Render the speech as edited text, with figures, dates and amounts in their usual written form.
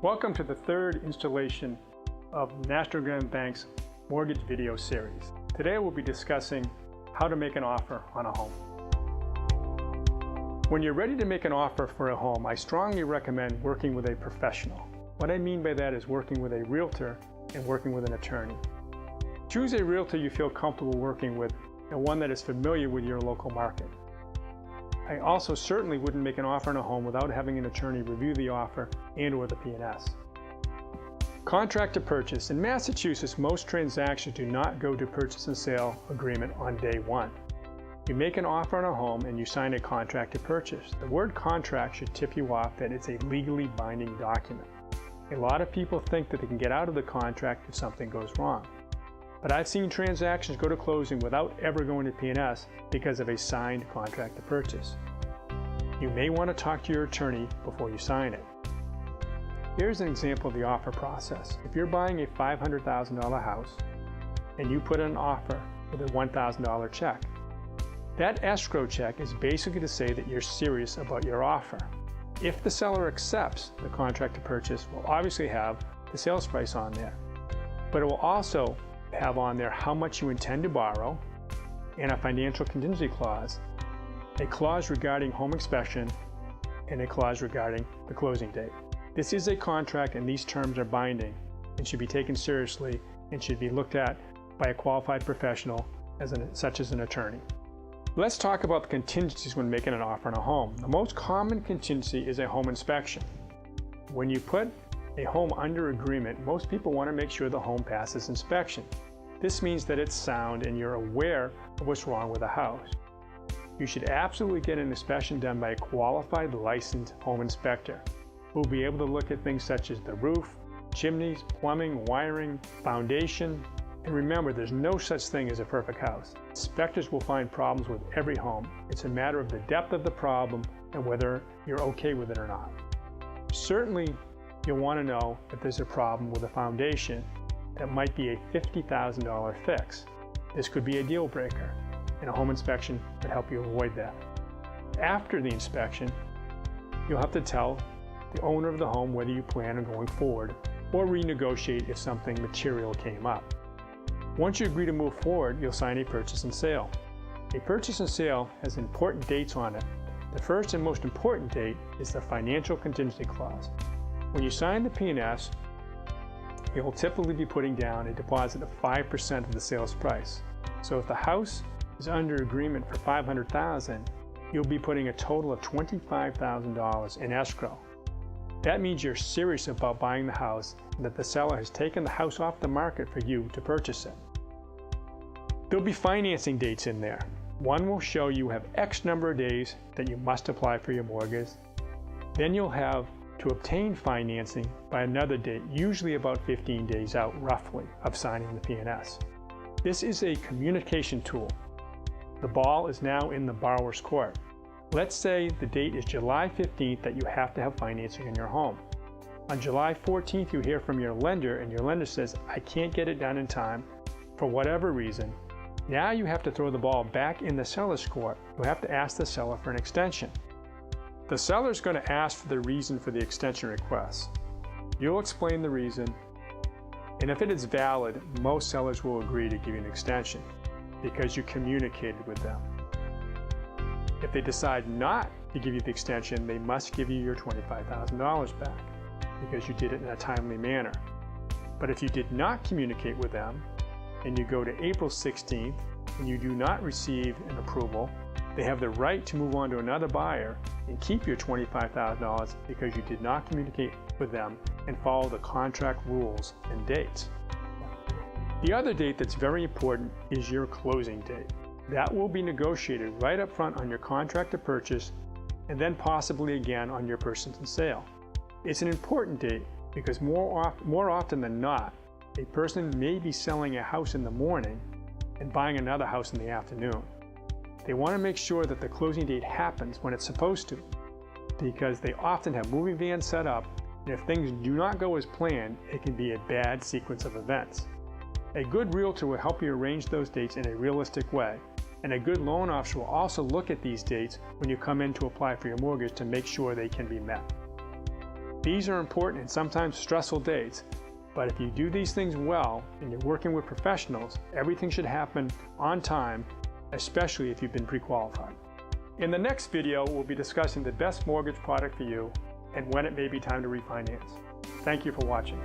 Welcome to the third installation of National Grand Bank's mortgage video series. Today we'll be discussing how to make an offer on a home. When you're ready to make an offer for a home, I strongly recommend working with a professional. What I mean by that is working with a realtor and working with an attorney. Choose a realtor you feel comfortable working with and one that is familiar with your local market. I also certainly wouldn't make an offer on a home without having an attorney review the offer and/or the P&S. Contract to purchase. In Massachusetts, most transactions do not go to purchase and sale agreement on day one. You make an offer on a home and you sign a contract to purchase. The word contract should tip you off that it's a legally binding document. A lot of people think that they can get out of the contract if something goes wrong. But I've seen transactions go to closing without ever going to P&S because of a signed contract to purchase. You may want to talk to your attorney before you sign it. Here's an example of the offer process. If you're buying a $500,000 house and you put in an offer with a $1,000 check, that escrow check is basically to say that you're serious about your offer. If the seller accepts, the contract to purchase will obviously have the sales price on there, but it will also have on there how much you intend to borrow and a financial contingency clause, a clause regarding home inspection, and a clause regarding the closing date. This is a contract and these terms are binding and should be taken seriously and should be looked at by a qualified professional such as an attorney. Let's talk about the contingencies when making an offer on a home. The most common contingency is a home inspection. When you put a home under agreement, most people want to make sure the home passes inspection. This means that it's sound and you're aware of what's wrong with the house. You should absolutely get an inspection done by a qualified licensed home inspector who will be able to look at things such as the roof, chimneys, plumbing, wiring, foundation. And remember, there's no such thing as a perfect house. Inspectors will find problems with every home. It's a matter of the depth of the problem and whether you're okay with it or not. Certainly, you'll want to know if there's a problem with a foundation that might be a $50,000 fix. This could be a deal breaker, and a home inspection could help you avoid that. After the inspection, you'll have to tell the owner of the home whether you plan on going forward or renegotiate if something material came up. Once you agree to move forward, you'll sign a purchase and sale. A purchase and sale has important dates on it. The first and most important date is the financial contingency clause. When you sign the P&S, you will typically be putting down a deposit of 5% of the sales price. So if the house is under agreement for $500,000, you'll be putting a total of $25,000 in escrow. That means you're serious about buying the house and that the seller has taken the house off the market for you to purchase it. There'll be financing dates in there. One will show you have X number of days that you must apply for your mortgage. Then you'll have to obtain financing by another date, usually about 15 days out roughly of signing the P&S. This is a communication tool. The ball is now in the borrower's court. Let's say the date is July 15th that you have to have financing in your home. On July 14th, you hear from your lender and your lender says, I can't get it done in time for whatever reason. Now you have to throw the ball back in the seller's court. You have to ask the seller for an extension. The seller is going to ask for the reason for the extension request. You'll explain the reason, and if it is valid, most sellers will agree to give you an extension because you communicated with them. If they decide not to give you the extension, they must give you your $25,000 back because you did it in a timely manner. But if you did not communicate with them and you go to April 16th and you do not receive an approval, they have the right to move on to another buyer and keep your $25,000 because you did not communicate with them and follow the contract rules and dates. The other date that's very important is your closing date. That will be negotiated right up front on your contract to purchase and then possibly again on your purchase and sale. It's an important date because more often than not, a person may be selling a house in the morning and buying another house in the afternoon. They want to make sure that the closing date happens when it's supposed to because they often have moving vans set up, and if things do not go as planned, it can be a bad sequence of events. A good realtor will help you arrange those dates in a realistic way, and a good loan officer will also look at these dates when you come in to apply for your mortgage to make sure they can be met. These are important and sometimes stressful days, but if you do these things well and you're working with professionals, everything should happen on time, especially if you've been pre-qualified. In the next video, we'll be discussing the best mortgage product for you and when it may be time to refinance. Thank you for watching.